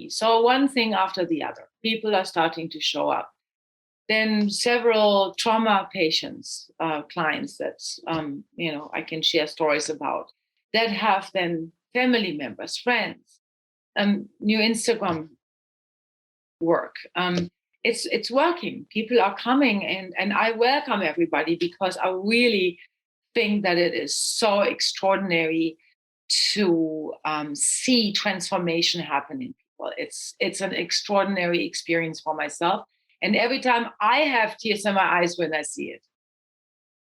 immediately. So one thing after the other, people are starting to show up. Then several trauma patients, clients that, I can share stories about, that have then family members, friends, new Instagram work. It's working. People are coming, and I welcome everybody, because I really think that it is so extraordinary to see transformation happen in people. It's an extraordinary experience for myself. And every time I have tears in my eyes when I see it.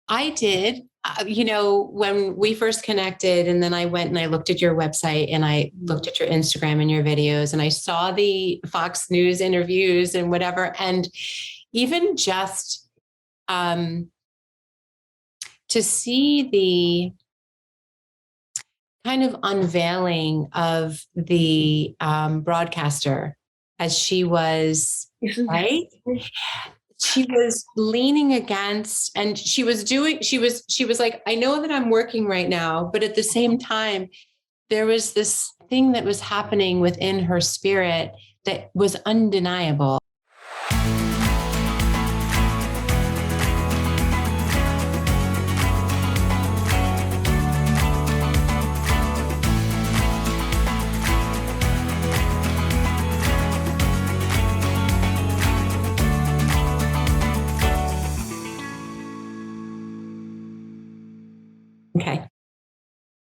I did, when we first connected, and then I went and I looked at your website and I looked at your Instagram and your videos, and I saw the Fox News interviews and whatever. And even just to see the kind of unveiling of the broadcaster as she was, right? She was leaning against, and she was like, I know that I'm working right now, but at the same time, there was this thing that was happening within her spirit that was undeniable. Okay.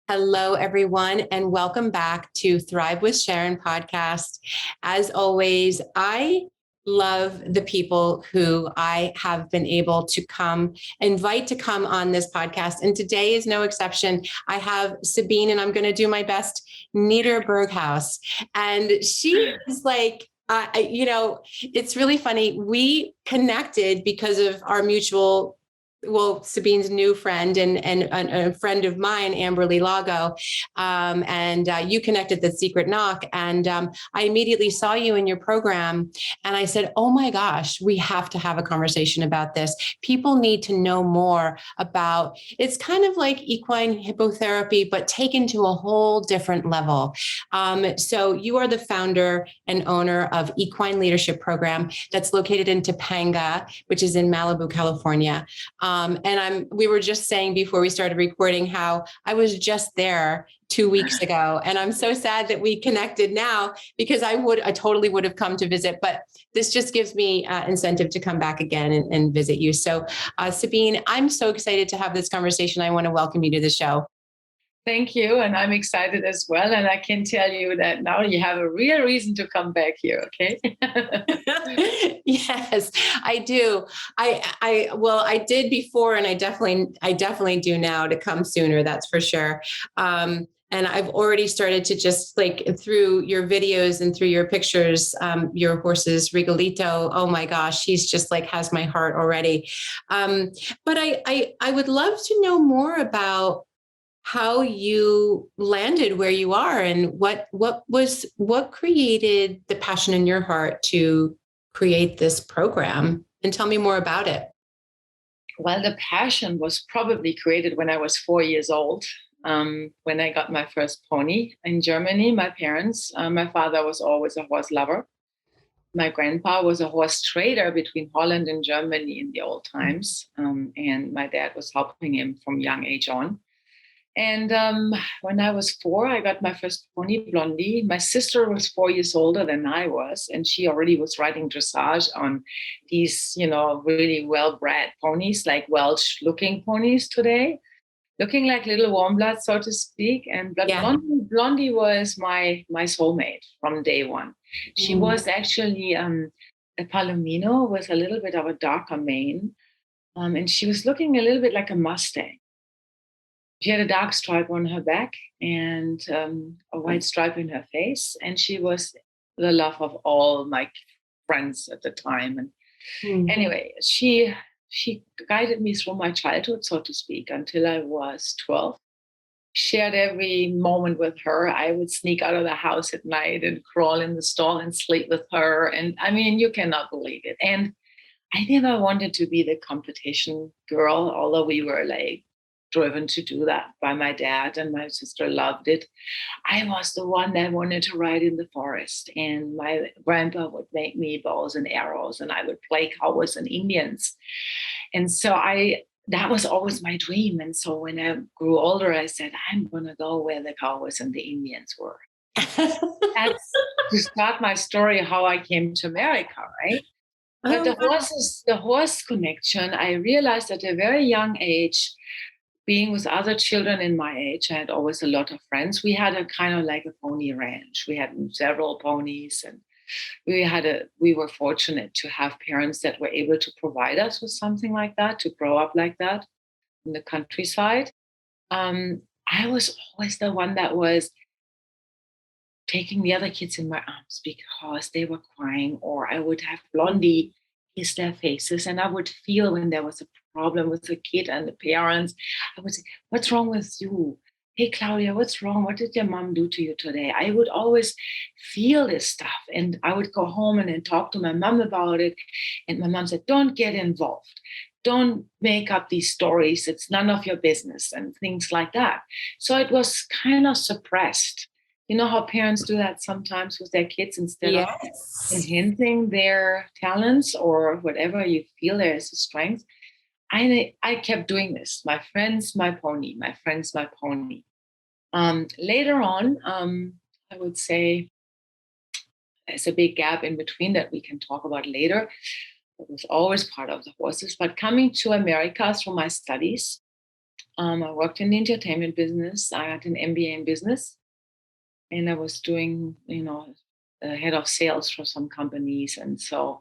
Hello, everyone, and welcome back to Thrive with Sharon podcast. As always, I love the people who I have been able to invite to come on this podcast. And today is no exception. I have Sabine, and I'm going to do my best, Niederberghaus. And she is like, it's really funny. We connected because of our mutual, Sabine's new friend and a friend of mine, Amberly Lago. And you connected the Secret Knock. And I immediately saw you in your program. And I said, oh my gosh, we have to have a conversation about this. People need to know more about, it's kind of like equine hippotherapy, but taken to a whole different level. So you are the founder and owner of Equine Leadership Program that's located in Topanga, which is in Malibu, California. We were just saying before we started recording how I was just there 2 weeks ago, and I'm so sad that we connected now, because I totally would have come to visit, but this just gives me incentive to come back again and visit you. So Sabine, I'm so excited to have this conversation. I want to welcome you to the show. Thank you. And I'm excited as well. And I can tell you that now you have a real reason to come back here. Okay. Yes, I do. I did before, and I definitely do now to come sooner. That's for sure. And I've already started to just through your videos and through your pictures, your horse's Regalito. Oh my gosh, he's just has my heart already. But I would love to know more about how you landed where you are, and what created the passion in your heart to create this program, and tell me more about it. Well, the passion was probably created when I was 4 years old. When I got my first pony in Germany, my parents, my father was always a horse lover. My grandpa was a horse trader between Holland and Germany in the old times. And my dad was helping him from young age on. And when I was 4, I got my first pony, Blondie. My sister was 4 years older than I was, and she already was riding dressage on these, really well-bred ponies, like Welsh-looking ponies today, looking like little warm blood, so to speak. And Blondie was my soulmate from day one. She was actually a Palomino with a little bit of a darker mane, and she was looking a little bit like a Mustang. She had a dark stripe on her back and a white stripe in her face. And she was the love of all my friends at the time. And anyway, she guided me through my childhood, so to speak, until I was 12. Shared every moment with her. I would sneak out of the house at night and crawl in the stall and sleep with her. And I mean, you cannot believe it. And I never wanted to be the competition girl, although we were driven to do that by my dad, and my sister loved it. I was the one that wanted to ride in the forest, and my grandpa would make me bows and arrows, and I would play cowboys and Indians. And so that was always my dream. And so when I grew older, I said, I'm going to go where the cowboys and the Indians were. That's to start my story, how I came to America, right? But the horse connection, I realized at a very young age, being with other children in my age, I had always a lot of friends. We had a kind of like a pony ranch. We had several ponies, and we were fortunate to have parents that were able to provide us with something like that, to grow up like that in the countryside. I was always the one that was taking the other kids in my arms because they were crying, or I would have Blondie kiss their faces, and I would feel when there was a problem with the kid and the parents. I would say, what's wrong with you? Hey, Claudia, what's wrong? What did your mom do to you today? I would always feel this stuff, and I would go home and then talk to my mom about it. And my mom said, don't get involved. Don't make up these stories. It's none of your business, and things like that. So it was kind of suppressed. You know how parents do that sometimes with their kids, instead of enhancing their talents or whatever you feel there is a strength. I kept doing this. My friends, my pony. My friends, my pony. Later on, I would say there's a big gap in between that we can talk about later. It was always part of the horses. But coming to America through my studies, I worked in the entertainment business. I had an MBA in business. And I was doing, head of sales for some companies. And so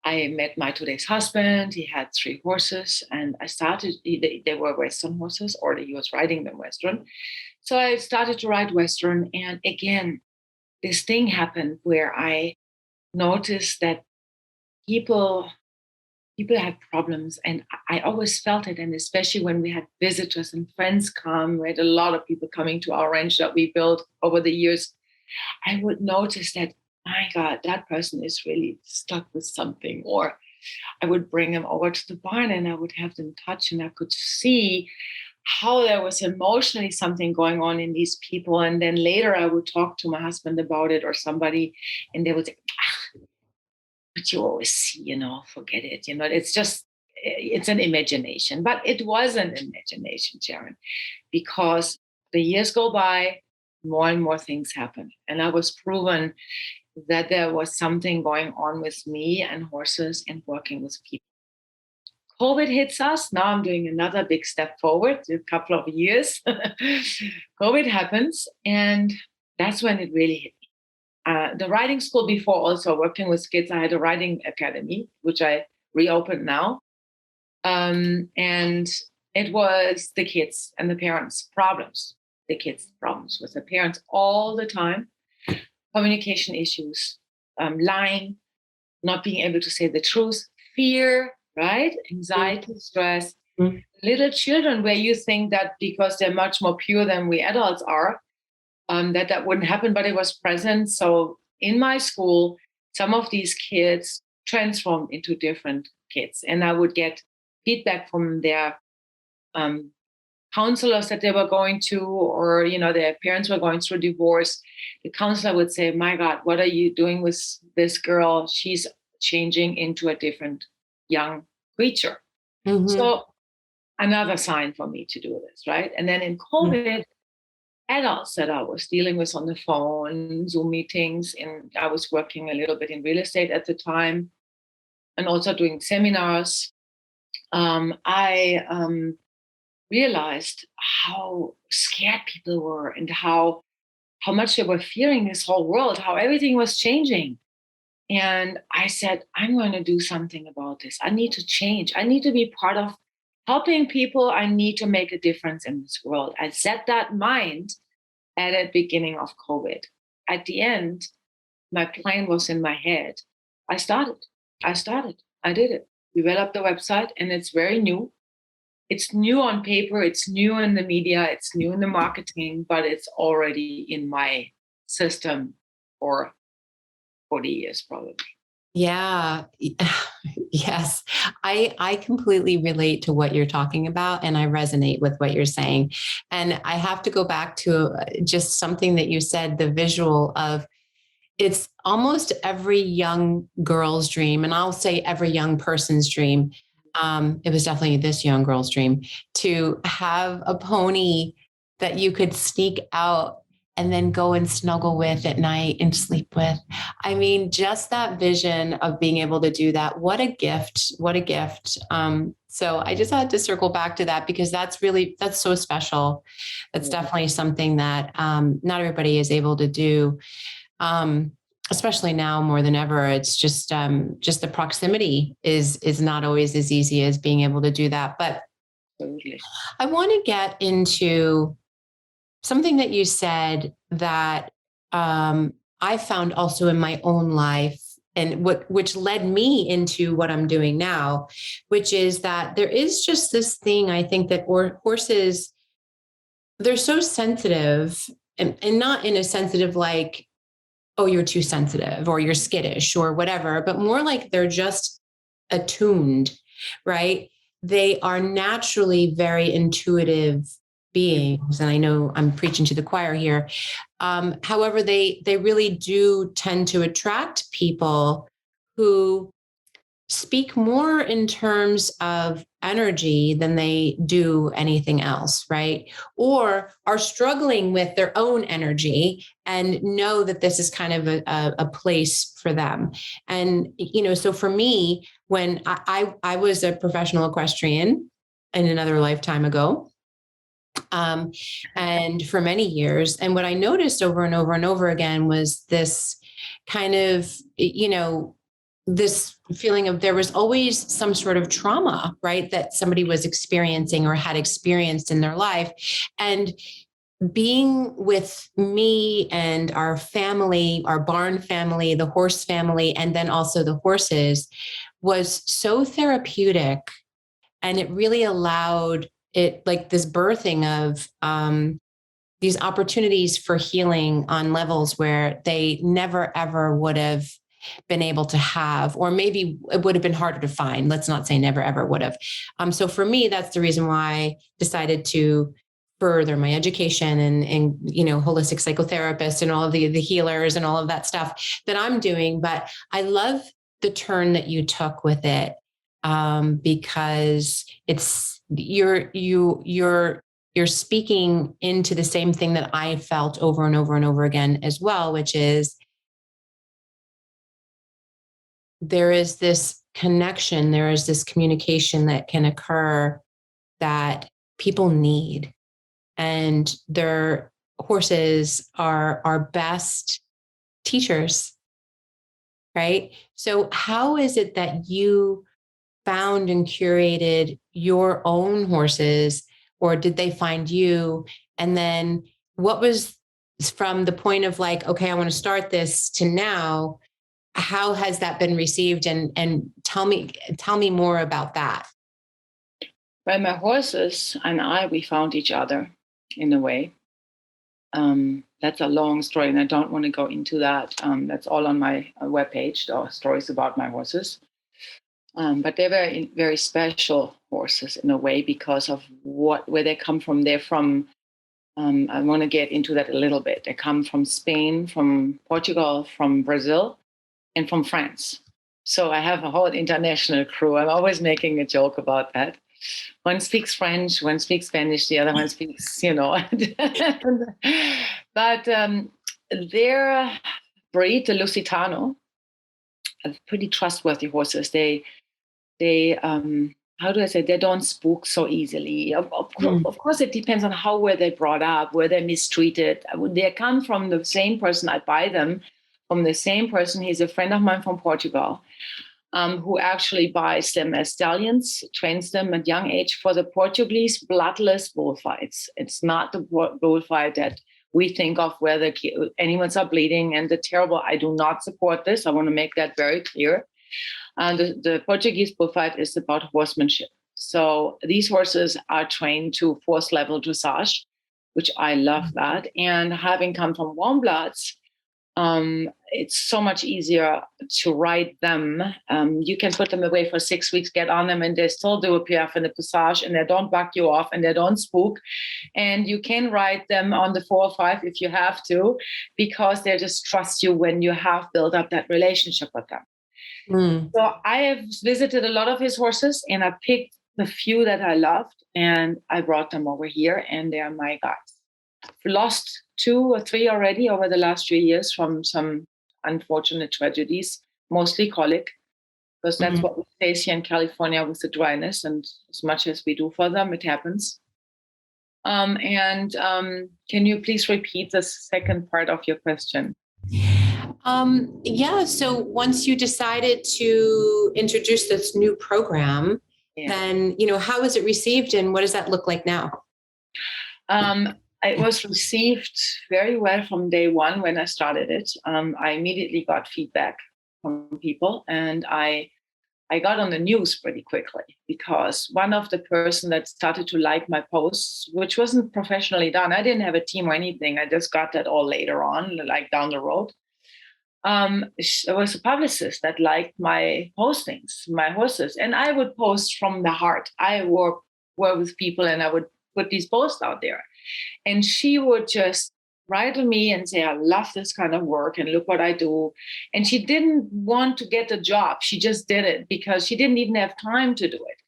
I met my today's husband. He had 3 horses, and they were Western horses, or he was riding them Western. So I started to ride Western. And again, this thing happened where I noticed that people had problems, and I always felt it. And especially when we had visitors and friends come, we had a lot of people coming to our ranch that we built over the years. I would notice that, my God, that person is really stuck with something. Or I would bring them over to the barn and I would have them touch, and I could see how there was emotionally something going on in these people. And then later I would talk to my husband about it, or somebody, and they would say, but you always see, forget it. It's an imagination. But it was an imagination, Sharon, because the years go by, more and more things happen. And I was proven that there was something going on with me and horses and working with people. COVID hits us. Now I'm doing another big step forward, a couple of years. COVID happens, and that's when it really hit me. The riding school before, also working with kids, I had a riding academy, which I reopened now. And it was the kids and the parents' problems. The kids' problems with the parents all the time. Communication issues, lying, not being able to say the truth, fear, right? Anxiety, stress. Mm-hmm. Little children, where you think that because they're much more pure than we adults are, that wouldn't happen, but it was present. So in my school, some of these kids transformed into different kids, and I would get feedback from their counselors that they were going to, or their parents were going through divorce. The counselor would say, my God, what are you doing with this girl? She's changing into a different young creature. Mm-hmm. So another sign for me to do this, right? And then in COVID, adults that I was dealing with on the phone, Zoom meetings, and I was working a little bit in real estate at the time, and also doing seminars. I realized how scared people were, and how much they were fearing this whole world, how everything was changing. And I said, I'm going to do something about this. I need to change. I need to be part of helping people. I need to make a difference in this world. I set that mind at the beginning of COVID. At the end, my plan was in my head. I started. I did it. Developed the website, and it's very new. It's new on paper. It's new in the media. It's new in the marketing, but it's already in my system for 40 years, probably. Yeah. Yes. I completely relate to what you're talking about, and I resonate with what you're saying. And I have to go back to just something that you said, the visual of it's almost every young girl's dream, and I'll say every young person's dream. It was definitely this young girl's dream to have a pony that you could sneak out and then go and snuggle with at night and sleep with. I mean, just that vision of being able to do that. What a gift. What a gift. So I just had to circle back to that because that's so special. That's definitely something that not everybody is able to do. Especially now more than ever. It's just the proximity is not always as easy as being able to do that. But Absolutely. I want to get into something that you said that I found also in my own life, and which led me into what I'm doing now, which is that there is just this thing I think that horses, they're so sensitive, and not in a sensitive like, oh, you're too sensitive or you're skittish or whatever, but more like they're just attuned, right? They are naturally very intuitive beings. And I know I'm preaching to the choir here. However, they really do tend to attract people who speak more in terms of energy than they do anything else, right? Or are struggling with their own energy and know that this is kind of a place for them. And, so for me, when I was a professional equestrian in another lifetime ago, and for many years. And what I noticed over and over and over again was this kind of, this feeling of there was always some sort of trauma, right? That somebody was experiencing or had experienced in their life. And being with me and our family, our barn family, the horse family, and then also the horses was so therapeutic. And it really allowed it like this birthing of these opportunities for healing on levels where they never ever would have been able to have, or maybe it would have been harder to find. Let's not say never ever would have. So for me, that's the reason why I decided to further my education and holistic psychotherapist and all of the healers and all of that stuff that I'm doing. But I love the turn that you took with it, because it's you're speaking into the same thing that I felt over and over and over again as well, which is there is this connection, there is this communication that can occur that people need. And their horses are our best teachers, right? So how is it that you found and curated your own horses, or did they find you? And then what was from the point of like, okay, I want to start this to now, how has that been received? And tell me more about that. Well, my horses and we found each other in a way. That's a long story, and I don't want to go into that. That's all on my webpage, the stories about my horses. But they're very, very special horses in a way because of where they come from. They're from, I want to get into that a little bit. They come from Spain, from Portugal, from Brazil, and from France. So I have a whole international crew. I'm always making a joke about that. One speaks French, one speaks Spanish, the other one speaks, But their breed, the Lusitano, are pretty trustworthy horses. They how do I say, they don't spook so easily. Of course, it depends on how were they brought up, were they mistreated. They come from the same person. I buy them from the same person. He's a friend of mine from Portugal, who actually buys them as stallions, trains them at young age for the Portuguese bloodless bullfights. It's not the bullfight that we think of where the animals are bleeding and the terrible. I do not support this. I want to make that very clear. The Portuguese bullfight is about horsemanship. So these horses are trained to force level dressage, which I love that. And having come from warm bloods, it's so much easier to ride them. You can put them away for 6 weeks, get on them, and they still do a piaffe and a passage, and they don't bug you off, and they don't spook. And you can ride them on the 4 or 5 if you have to, because they just trust you when you have built up that relationship with them. So I have visited a lot of his horses, and I picked the few that I loved, and I brought them over here, and they are my guides. I've lost 2 or 3 already over the last few years from some unfortunate tragedies, mostly colic, because that's what we face here in California with the dryness. And as much as we do for them, it happens. Can you please repeat the second part of your question? Yeah. So once you decided to introduce this new program, then, how was it received and what does that look like now? It was received very well from day one when I started it. I immediately got feedback from people, and I got on the news pretty quickly, because one of the person that started to like my posts, which wasn't professionally done, I didn't have a team or anything, I just got that all later on, like down the road. There was a publicist that liked my postings, my horses, and I would post from the heart. I work with people, and I would put these posts out there. And she would just write to me and say, I love this kind of work, and look what I do. And she didn't want to get a job. She just did it because she didn't even have time to do it.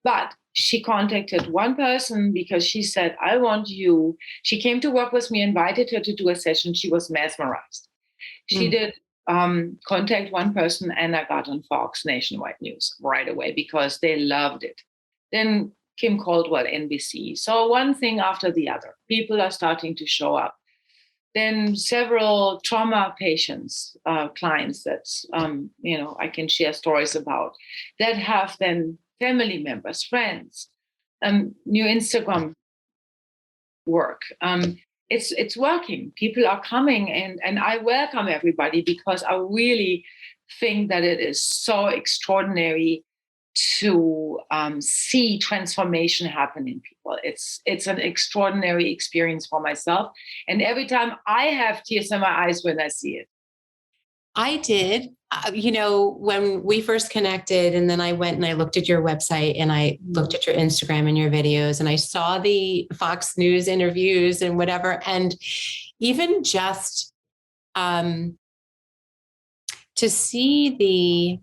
But she contacted one person because she said, I want you. She came to work with me, invited her to do a session. She was mesmerized. She did contact one person, and I got on Fox Nationwide News right away because they loved it. Then Kim Caldwell, NBC. So one thing after the other, people are starting to show up. Then several trauma patients, clients that, I can share stories about, that have then family members, friends, new Instagram work. It's working. People are coming, and I welcome everybody, because I really think that it is so extraordinary to see transformation happen in people. It's an extraordinary experience for myself. And every time I have tears in my eyes when I see it. I did, when we first connected, and then I went and I looked at your website and I looked at your Instagram and your videos, and I saw the Fox News interviews and whatever. And even just to see the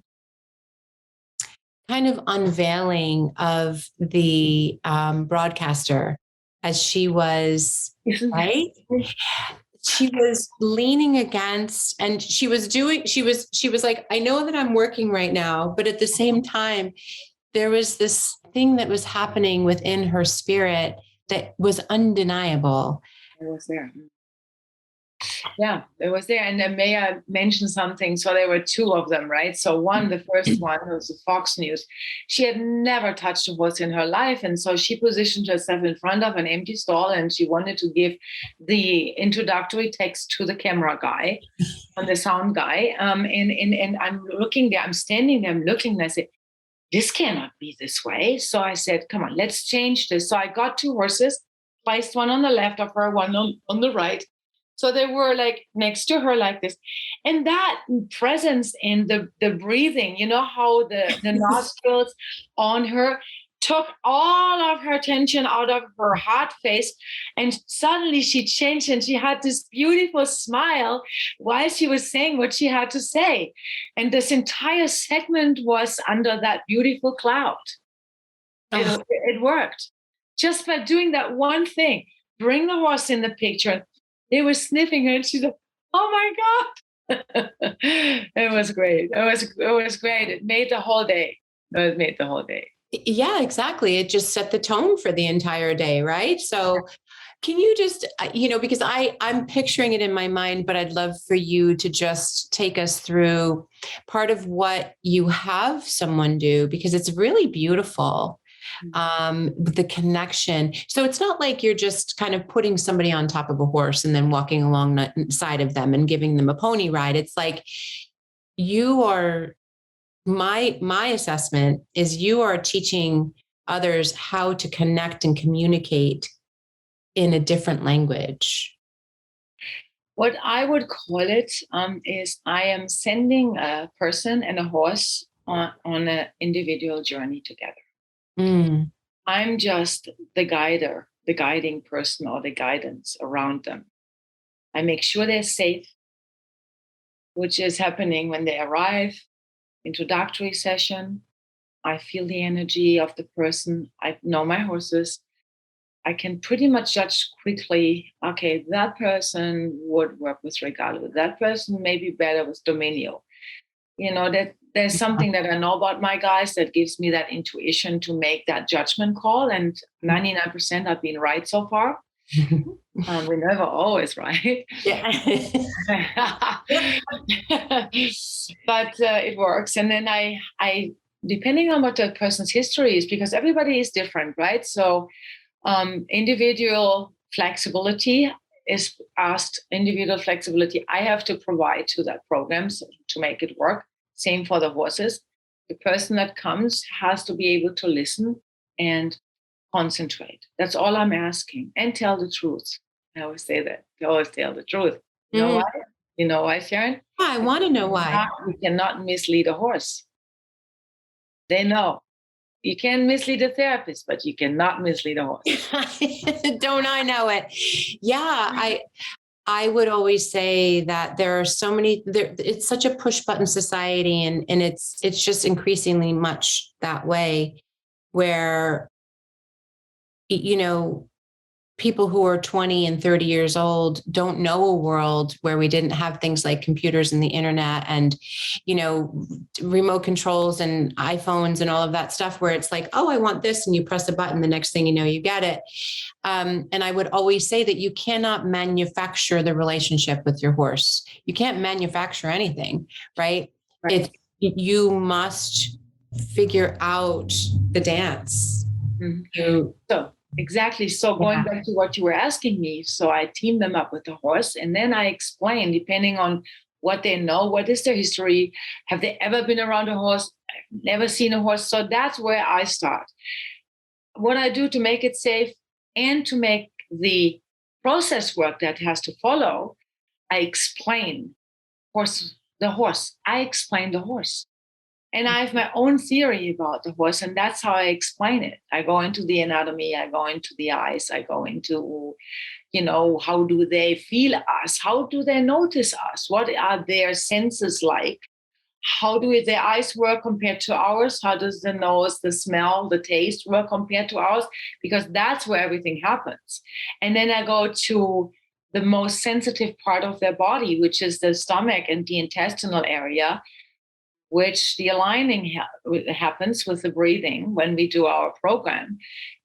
kind of unveiling of the broadcaster as she was, right? She was leaning against, and she was like, I know that I'm working right now, but at the same time, there was this thing that was happening within her spirit that was undeniable. It was there. Yeah, it was there. And then may I mention something? So there were 2 of them, right? So the first one was the Fox News. She had never touched a horse in her life. And so she positioned herself in front of an empty stall, and she wanted to give the introductory text to the camera guy, and the sound guy. And I'm looking there, I'm standing there, I'm looking, and I said, this cannot be this way. So I said, come on, let's change this. So I got 2 horses, placed one on the left of her, one on the right. So they were like next to her like this. And that presence in the breathing, how the nostrils on her took all of her tension out of her hard face. And suddenly she changed, and she had this beautiful smile while she was saying what she had to say. And this entire segment was under that beautiful cloud. It worked. Just by doing that one thing, bring the horse in the picture. They were sniffing her, and she said, oh my God. It was great. It was great. It made the whole day. Yeah, exactly. It just set the tone for the entire day, right? So can you just, because I'm picturing it in my mind, but I'd love for you to just take us through part of what you have someone do, because it's really beautiful. The connection. So it's not like you're just kind of putting somebody on top of a horse and then walking along the side of them and giving them a pony ride. It's like you are, my assessment is you are teaching others how to connect and communicate in a different language. What I would call it is I am sending a person and a horse on an individual journey together. Mm. I'm just the guider, the guiding person or the guidance around them. I make sure they're safe, which is happening when they arrive, introductory session. I feel the energy of the person. I know my horses. I can pretty much judge quickly, okay, that person would work with Regalo. That person may be better with Dominio. That there's something that I know about my guys that gives me that intuition to make that judgment call. And 99% I've been right so far. We're never always right. Yeah. But it works. And then I, depending on what the person's history is, because everybody is different, right? So individual flexibility is asked. Individual flexibility I have to provide to that program to make it work. Same for the horses. The person that comes has to be able to listen and concentrate. That's all I'm asking, and tell the truth. I always say that. I always tell the truth. You know why? You know why, Sharon? I want to know why. You cannot mislead a horse. They know. You can mislead a therapist, but you cannot mislead a horse. Don't I know it? Yeah, I would always say that there are so many, it's such a push button society, and it's just increasingly much that way, where, people who are 20 and 30 years old don't know a world where we didn't have things like computers and the internet and, remote controls and iPhones and all of that stuff, where it's like, oh, I want this. And you press a button, the next thing you know, you get it. And I would always say that you cannot manufacture the relationship with your horse. You can't manufacture anything, right? You must figure out the dance. Mm-hmm. Exactly. So going back to what you were asking me, so I team them up with the horse, and then I explain, depending on what they know, what is their history, have they ever been around a horse, never seen a horse. So that's where I start. What I do to make it safe and to make the process work that has to follow, I explain the horse. I explain the horse. And I have my own theory about the horse, and that's how I explain it. I go into the anatomy, I go into the eyes, I go into, how do they feel us? How do they notice us? What are their senses like? How do their eyes work compared to ours? How does the nose, the smell, the taste work compared to ours? Because that's where everything happens. And then I go to the most sensitive part of their body, which is the stomach and the intestinal area, which the aligning happens with the breathing when we do our program.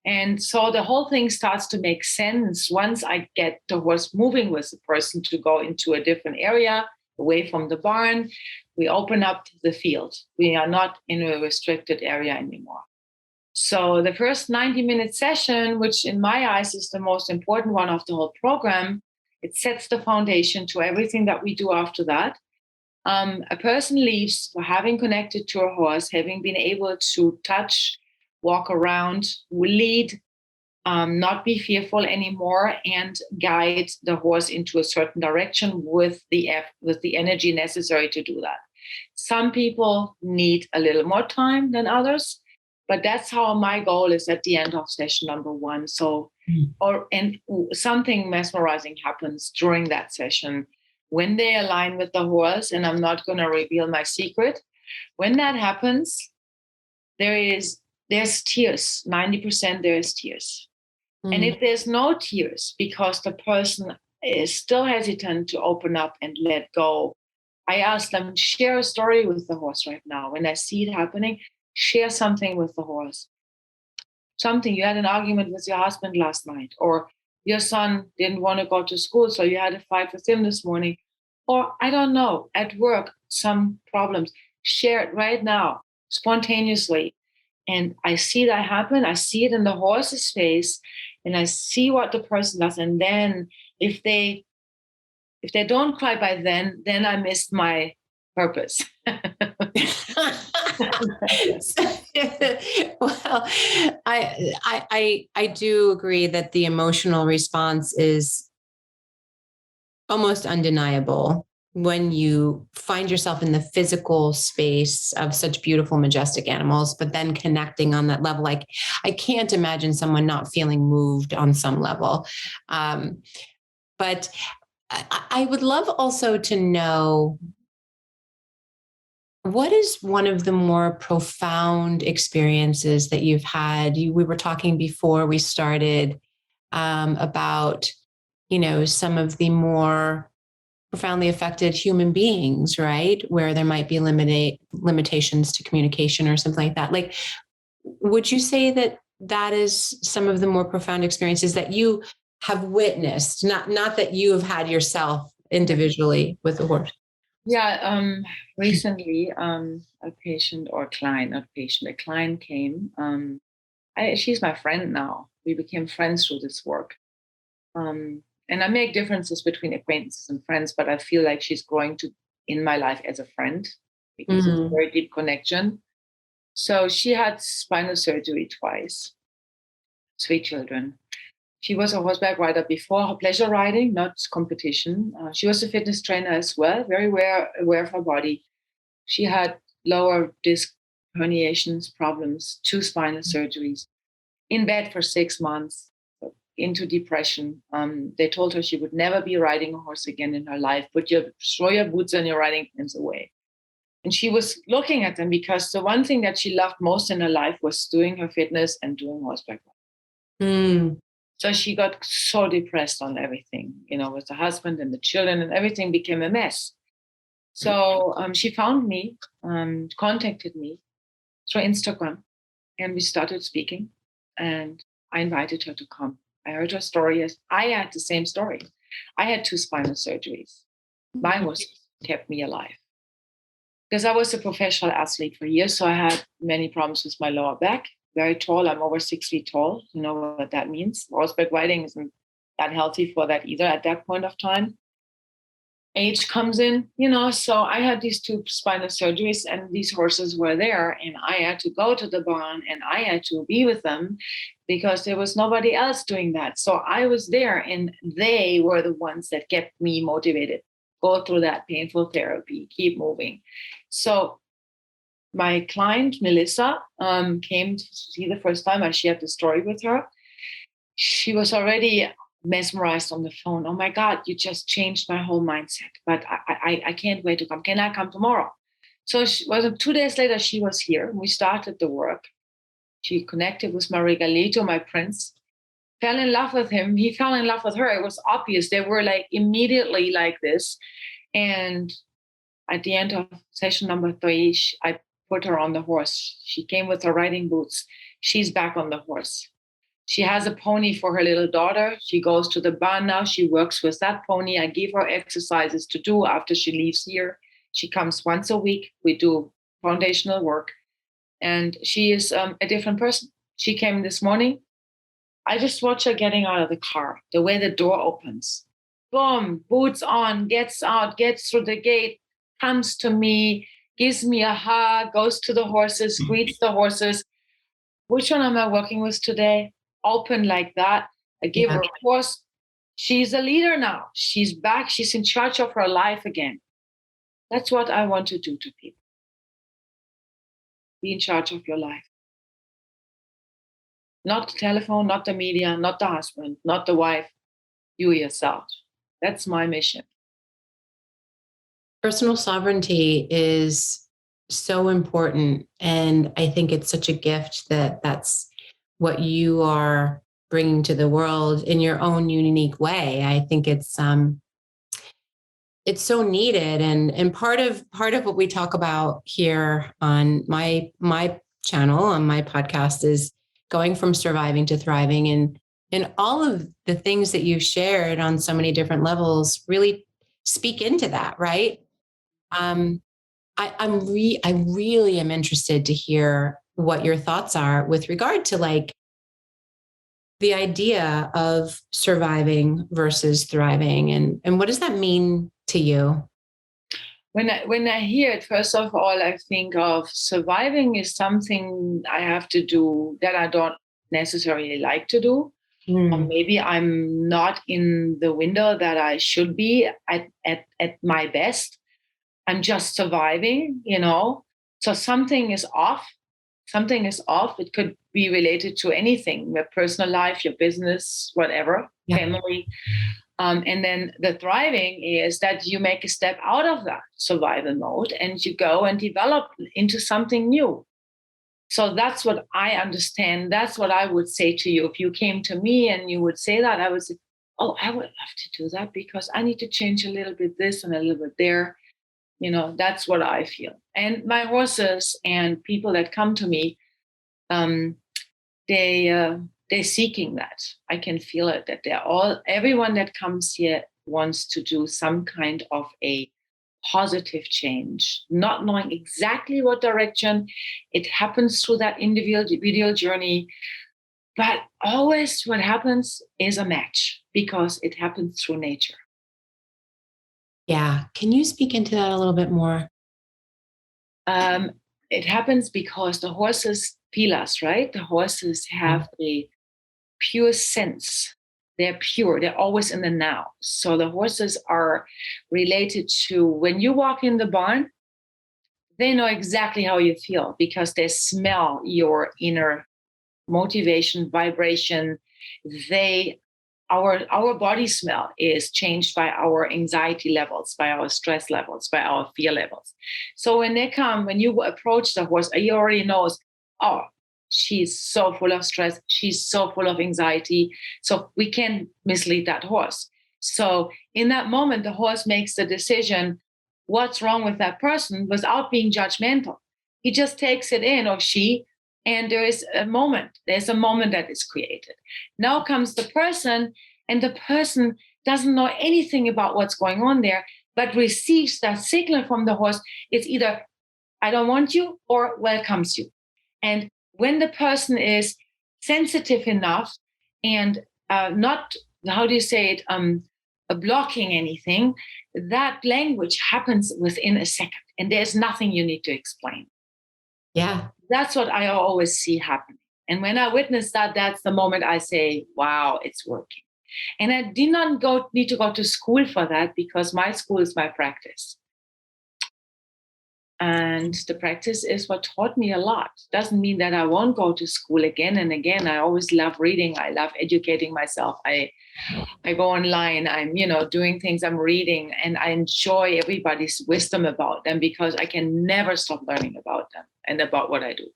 And so the whole thing starts to make sense once I get the horse moving with the person to go into a different area, away from the barn. We open up the field. We are not in a restricted area anymore. So the first 90-minute session, which in my eyes is the most important one of the whole program, it sets the foundation to everything that we do after that. A person leaves for having connected to a horse, having been able to touch, walk around, lead, not be fearful anymore, and guide the horse into a certain direction with the energy necessary to do that. Some people need a little more time than others, but that's how my goal is at the end of session number 1. So, and something mesmerizing happens during that session. When they align with the horse, and I'm not going to reveal my secret, when that happens, there's tears. 90% there is tears. And if there's no tears because the person is still hesitant to open up and let go, I ask them, share a story with the horse right now. When I see it happening, share something with the horse. Something, you had an argument with your husband last night, or your son didn't want to go to school, so you had a fight with him this morning. Or I don't know, at work, some problems. Share it right now, spontaneously. And I see that happen. I see it in the horse's face, and I see what the person does. And then if they don't cry by then I missed my purpose. Well, I do agree that the emotional response is almost undeniable when you find yourself in the physical space of such beautiful, majestic animals, but then connecting on that level. Like, I can't imagine someone not feeling moved on some level. But I would love also to know, what is one of the more profound experiences that you've had? We were talking before we started about, some of the more profoundly affected human beings, right? Where there might be limitations to communication or something like that. Like, would you say that that is some of the more profound experiences that you have witnessed? Not that you have had yourself individually with the horse. Yeah, recently, a patient or client, not patient, a client came. She's my friend now. We became friends through this work. And I make differences between acquaintances and friends, but I feel like she's growing in my life as a friend because it's a very deep connection. So she had spinal surgery twice, 3 children. She was a horseback rider before, her pleasure riding, not competition. She was a fitness trainer as well, very aware of her body. She had lower disc herniations problems, 2 spinal surgeries, in bed for 6 months, into depression. They told her she would never be riding a horse again in her life. Throw your boots and your riding pants away. And she was looking at them because the one thing that she loved most in her life was doing her fitness and doing horseback riding. So she got so depressed on everything, with the husband and the children, and everything became a mess. So she found me, contacted me through Instagram, and we started speaking. And I invited her to come. I heard her story. As I had the same story. I had 2 spinal surgeries. My horse kept me alive because I was a professional athlete for years. So I had many problems with my lower back. Very tall. I'm over 6 feet tall. You know what that means. Horseback riding isn't that healthy for that either at that point of time. Age comes in, so I had these 2 spinal surgeries and these horses were there and I had to go to the barn and I had to be with them because there was nobody else doing that. So I was there and they were the ones that kept me motivated. Go through that painful therapy, keep moving. So my client, Melissa, came to see the first time. I shared the story with her. She was already mesmerized on the phone. Oh my God, you just changed my whole mindset. But I can't wait to come. Can I come tomorrow? So 2 days later, she was here. We started the work. She connected with my regalito, my prince, fell in love with him. He fell in love with her. It was obvious. They were like immediately like this. And at the end of session number 3, I put her on the horse. She came with her riding boots. She's back on the horse. She has a pony for her little daughter. She goes to the barn now. She works with that pony. I give her exercises to do after she leaves here. She comes once a week. We do foundational work. And she is a different person. She came this morning. I just watch her getting out of the car, the way the door opens. Boom, boots on, gets out, gets through the gate, comes to me, gives me a hug, goes to the horses, greets the horses. Which one am I working with today? Open like that. I give her a course. She's a leader now. She's back. She's in charge of her life again. That's what I want to do to people. Be in charge of your life. Not the telephone, not the media, not the husband, not the wife, you yourself. That's my mission. Personal sovereignty is so important. And I think it's such a gift that that's what you are bringing to the world in your own unique way. I think it's so needed. And part of what we talk about here on my channel, on my podcast, is going from surviving to thriving. And all of the things that you've shared on so many different levels really speak into that, right? I really am interested to hear what your thoughts are with regard to like the idea of surviving versus thriving, and what does that mean to you? When I hear it, first of all, I think of surviving is something I have to do that I don't necessarily like to do. Or maybe I'm not in the window that I should be at my best. I'm just surviving, So something is off. Something is off. It could be related to anything, your personal life, your business, whatever, family. And then the thriving is that you make a step out of that survival mode and you go and develop into something new. So that's what I understand. That's what I would say to you. If you came to me and you would say that, I would say, oh, I would love to do that because I need to change a little bit this and a little bit there. That's what I feel. And my horses and people that come to me, they're seeking that. I can feel it, that everyone that comes here wants to do some kind of a positive change, not knowing exactly what direction. It happens through that individual journey. But always what happens is a match because it happens through nature. Yeah. Can you speak into that a little bit more? It happens because the horses feel us, right? The horses have a pure sense. They're pure. They're always in the now. So the horses are related to when you walk in the barn, they know exactly how you feel because they smell your inner motivation, vibration. Our body smell is changed by our anxiety levels, by our stress levels, by our fear levels. So when you approach the horse, he already knows, oh, she's so full of stress. She's so full of anxiety. So we can mislead that horse. So in that moment, the horse makes the decision, what's wrong with that person without being judgmental. He just takes it in, or she, and there's a moment that is created. Now comes the person, and the person doesn't know anything about what's going on there, but receives that signal from the horse. It's either, I don't want you, or welcomes you. And when the person is sensitive enough and not, how do you say it, blocking anything, that language happens within a second. And there's nothing you need to explain. Yeah. That's what I always see happening. And when I witness that, that's the moment I say, wow, it's working. And I did not need to go to school for that because my school is my practice. And the practice is what taught me a lot. Doesn't mean that I won't go to school again and again. I always love reading. I love educating myself. I go online. I'm, doing things. I'm reading, and I enjoy everybody's wisdom about them because I can never stop learning about them and about what I do.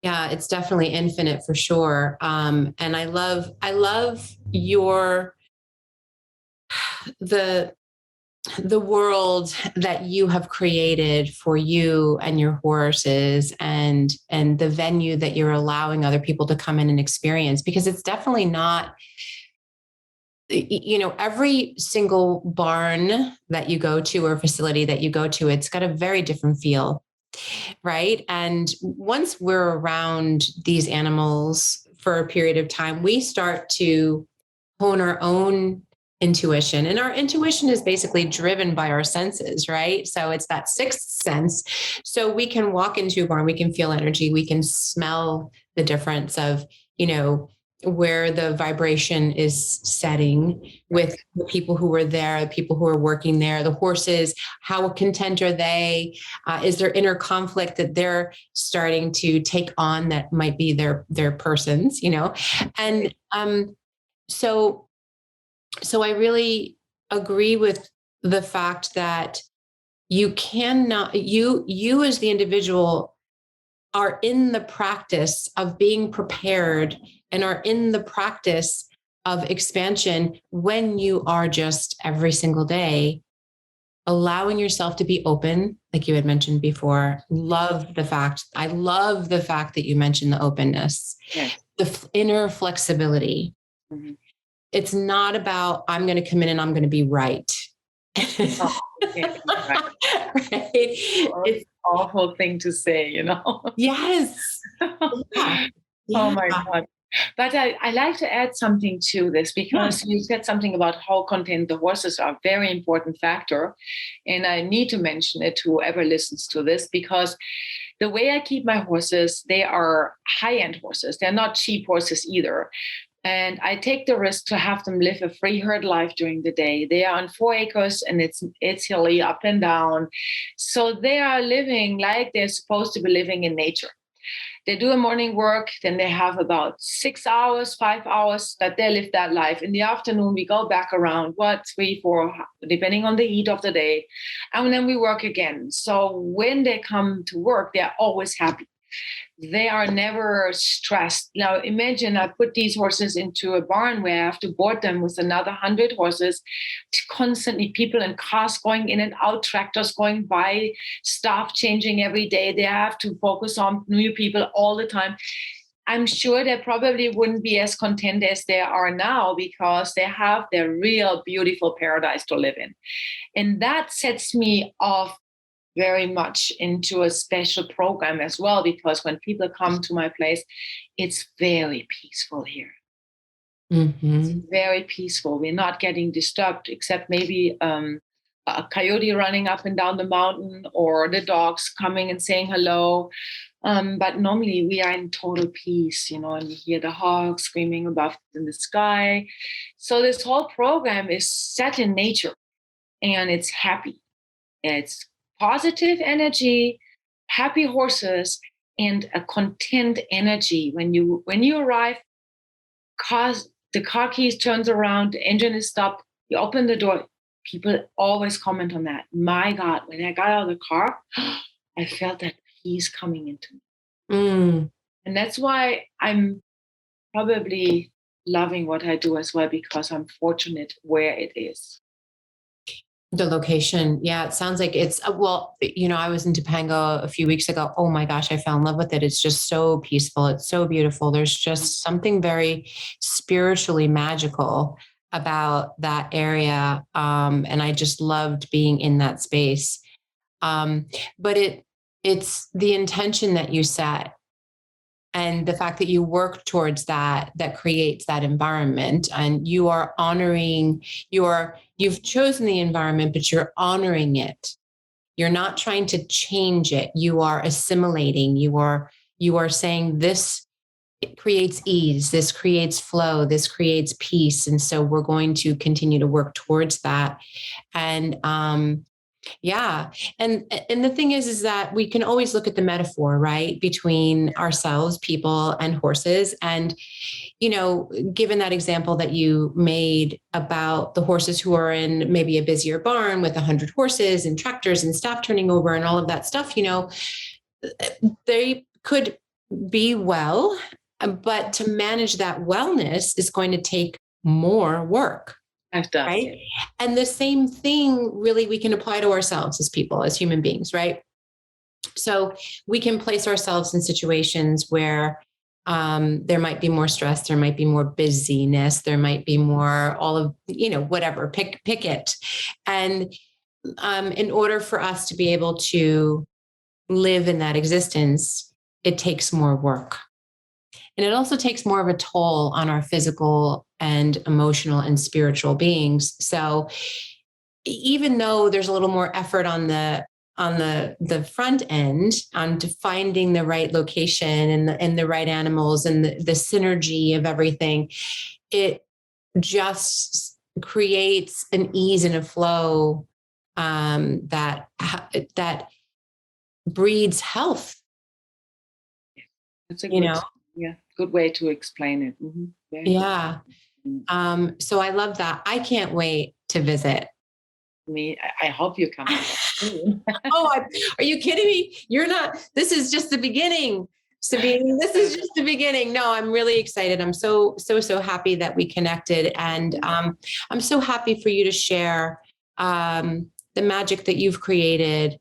Yeah, it's definitely infinite for sure. And I love the world that you have created for you and your horses, and the venue that you're allowing other people to come in and experience, because it's definitely not, every single barn that you go to or facility that you go to, it's got a very different feel. Right. And once we're around these animals for a period of time, we start to hone our own intuition. And our intuition is basically driven by our senses, right? So it's that sixth sense. So we can walk into a barn, we can feel energy, we can smell the difference of, where the vibration is setting with the people who are there, the people who are working there, the horses, how content are they? Is there inner conflict that they're starting to take on that might be their persons, And so I really agree with the fact that you cannot, you as the individual are in the practice of being prepared and are in the practice of expansion when you are just every single day allowing yourself to be open, like you had mentioned before. I love the fact that you mentioned the openness, the inner flexibility. Mm-hmm. It's not about, I'm going to come in and I'm going to be right. Oh, okay. Right. It's an awful thing to say, Yes. Yeah. Oh my God. But I like to add something to this because you said something about how content the horses are a very important factor. And I need to mention it to whoever listens to this, because the way I keep my horses, they are high-end horses. They're not cheap horses either. And I take the risk to have them live a free herd life during the day. They are on 4 acres and it's hilly up and down. So they are living like they're supposed to be living in nature. They do a morning work, then they have about 6 hours, 5 hours that they live that life. In the afternoon, we go back around, 3, 4, depending on the heat of the day. And then we work again. So when they come to work, they're always happy. They are never stressed. Now, imagine I put these horses into a barn where I have to board them with another 100 horses, constantly people and cars going in and out, tractors going by, staff changing every day. They have to focus on new people all the time. I'm sure they probably wouldn't be as content as they are now because they have their real beautiful paradise to live in. And that sets me off very much into a special program as well, because when people come to my place, it's very peaceful here. Mm-hmm. It's very peaceful. We're not getting disturbed, except maybe a coyote running up and down the mountain or the dogs coming and saying hello. But normally we are in total peace, and you hear the hawks screaming above in the sky. So this whole program is set in nature and it's happy. It's positive energy, happy horses, and a content energy. When you arrive, the car keys turns around, the engine is stopped, you open the door. People always comment on that. My God, when I got out of the car, I felt that peace coming into me. Mm. And that's why I'm probably loving what I do as well, because I'm fortunate where it is. The location. Yeah. It sounds like it's, I was in Topanga a few weeks ago. Oh my gosh, I fell in love with it. It's just so peaceful. It's so beautiful. There's just something very spiritually magical about that area. And I just loved being in that space. But it's the intention that you set and the fact that you work towards that creates that environment, and you are honoring you've chosen the environment, but you're honoring it. You're not trying to change it. You are assimilating. You are saying this creates ease. This creates flow. This creates peace. And so we're going to continue to work towards that. And, yeah. And the thing is that we can always look at the metaphor, right? Between ourselves, people, and horses. And, given that example that you made about the horses who are in maybe a busier barn with 100 horses and tractors and staff turning over and all of that stuff, they could be well, but to manage that wellness is going to take more work. Right. And the same thing really we can apply to ourselves as people, as human beings, right? So we can place ourselves in situations where there might be more stress, there might be more busyness, there might be more all of, whatever, pick it. And in order for us to be able to live in that existence, it takes more work. And it also takes more of a toll on our physical and emotional and spiritual beings. So even though there's a little more effort on the front end on to finding the right location and the right animals and the synergy of everything, it just creates an ease and a flow that breeds health. That's a good, good way to explain it. Mm-hmm. Yeah. So I love that. I can't wait to visit. I hope you come. Are you kidding me? You're not. This is just the beginning, Sabine. This is just the beginning. No, I'm really excited. I'm so happy that we connected. And I'm so happy for you to share the magic that you've created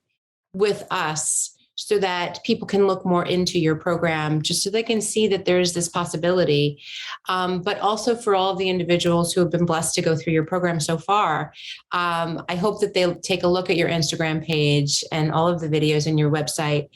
with us, so that people can look more into your program, just so they can see that there's this possibility. But also for all of the individuals who have been blessed to go through your program so far, I hope that they'll take a look at your Instagram page and all of the videos and your website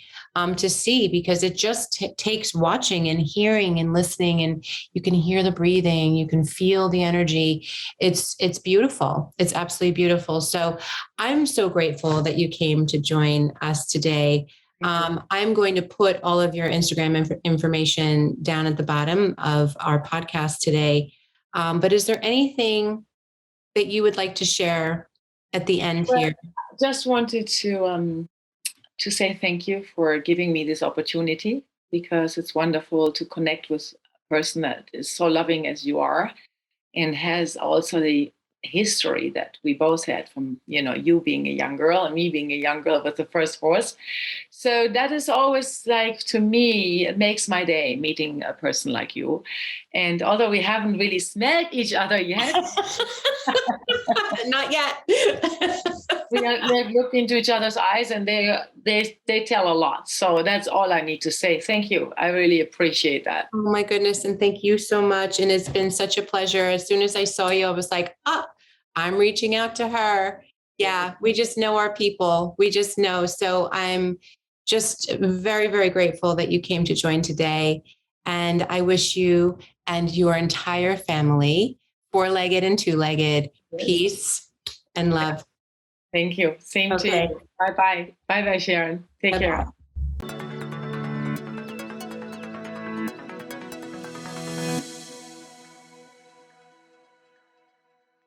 to see, because it just takes watching and hearing and listening, and you can hear the breathing, you can feel the energy. It's beautiful. It's absolutely beautiful. So I'm so grateful that you came to join us today. I'm going to put all of your Instagram information down at the bottom of our podcast today. But is there anything that you would like to share at the end here? Just wanted to say thank you for giving me this opportunity, because it's wonderful to connect with a person that is so loving as you are and has also the history that we both had from, you being a young girl and me being a young girl with the first horse. So that is always, like, to me, it makes my day meeting a person like you. And although we haven't really smelled each other yet, not yet. we have looked into each other's eyes, and they tell a lot. So that's all I need to say. Thank you. I really appreciate that. Oh my goodness. And thank you so much. And it's been such a pleasure. As soon as I saw you, I was like, I'm reaching out to her. Yeah. We just know our people. We just know. So I'm just very, very grateful that you came to join today. And I wish you and your entire family, 4-legged and 2-legged, peace and love. Thank you. Same to you. Bye-bye. Bye-bye, Sharon. Take care.